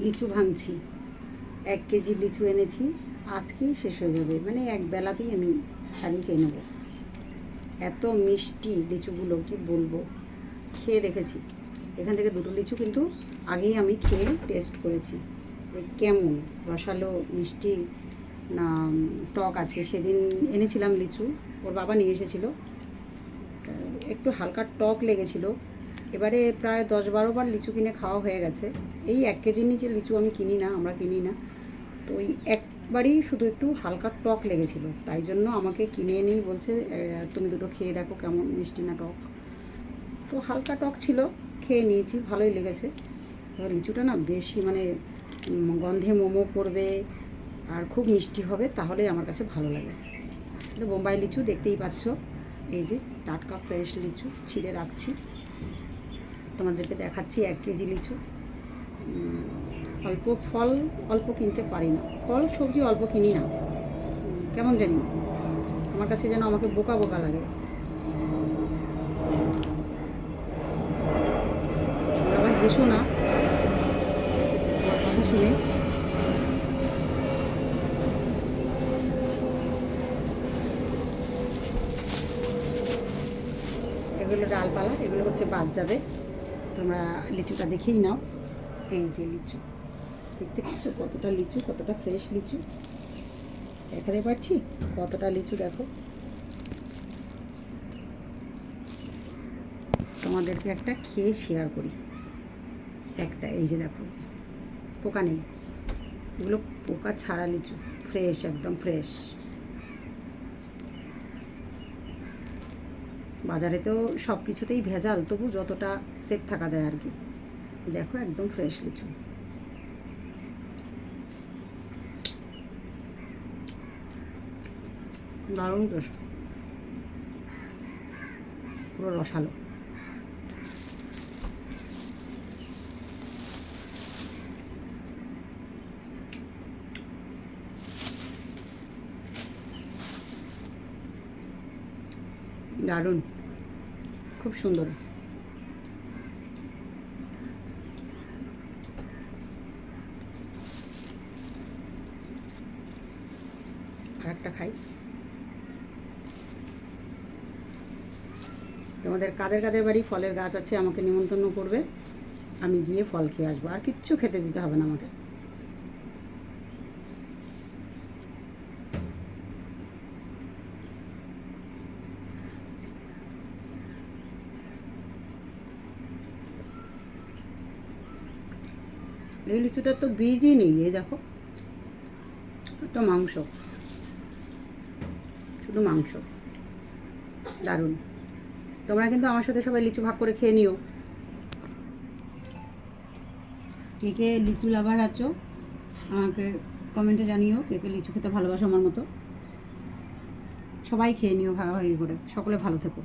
লিচু ভাঙছি। 1 কেজি লিচু এনেছি, আজকেই শেষ হয়ে যাবে, মানে এক বেলাতেই আমি ছাড়িয়ে খেয়ে নেবো। এত মিষ্টি লিচুগুলো কি বলবো। খেয়ে দেখেছি, এখান থেকে 2টো লিচু কিন্তু আগেই আমি খেয়ে টেস্ট করেছি যে কেমন রসালো, মিষ্টি না টক আছে। সেদিন এনেছিলাম লিচু, ওর বাবা নিয়ে এসেছিলো, একটু হালকা টক লেগেছিল। এবারে প্রায় 10-12 বার লিচু কিনে খাওয়া হয়ে গেছে। এই 1 কেজির নিচে লিচু আমি কিনি না, আমরা কিনি না। তো ওই একবারই শুধু একটু হালকা টক লেগেছিল, তাই জন্য আমাকে কিনে এনেই বলছে তুমি 2টো খেয়ে দেখো কেমন মিষ্টি না টক। তো হালকা টক ছিল, খেয়ে নিয়েছি, ভালোই লেগেছে। এবার লিচুটা না বেশি মানে গন্ধে মোমো করবে আর খুব মিষ্টি হবে, তাহলেই আমার কাছে ভালো লাগে। তো বোম্বাই লিচু দেখতেই পাচ্ছ, এই যে টাটকা ফ্রেশ লিচু ছিঁড়ে রাখছি, তোমাদেরকে দেখাচ্ছি। 1 কেজি লিচু। অল্প ফল অল্প কিনতে পারি না, ফল সবজি অল্প কিনি না, কেমন জানি আমার কাছে যেন আমাকে বোকা বোকা লাগে। আবার হেসো না আমার কথা শুনে। এগুলো ডালপালা, এগুলো হচ্ছে বাদ যাবে। তোমরা লিচুটা দেখেই নাও। এই যে লিচু দেখতে পাচ্ছ, কতটা লিচু, কতটা ফ্রেশ লিচু দেখাতে পারছি, কতটা লিচু দেখো। তোমাদেরকে একটা খেয়ে শেয়ার করি। একটা এই যে দেখো, যে পোকা নেই, এগুলো পোকা ছাড়া লিচু, ফ্রেশ, একদম ফ্রেশ। বাজারে তো সব কিছুতেই ভেজাল, তবু যতটা সেফ থাকা যায় আর কি। দেখো একদম ফ্রেশ লিচু। দারুণ টেস্ট, পুরো রসালো। দারুণ, খুব সুন্দর। আর একটা খাই। তোমাদের কাদের কাদের বাড়ি ফলের গাছ আছে আমাকে নিমন্ত্রণ করবে, আমি গিয়ে ফল খেয়ে আসবো, আর কিচ্ছু খেতে দিতে হবে না আমাকে। এই লিচুটার তো বীজই নেই, এই দেখো একটা মাংস, শুধু মাংস। দারুণ। তোমরা কিন্তু আমার সাথে সবাই লিচু ভাগ করে খেয়ে নিও। কে কে লিচু লাভার আছো আমাকে কমেন্টে জানিও, কে কে লিচু খেতে ভালোবাসো আমার মতো। সবাই খেয়ে নিও ভাগাভাগি করে, সকলে ভালো থেকো।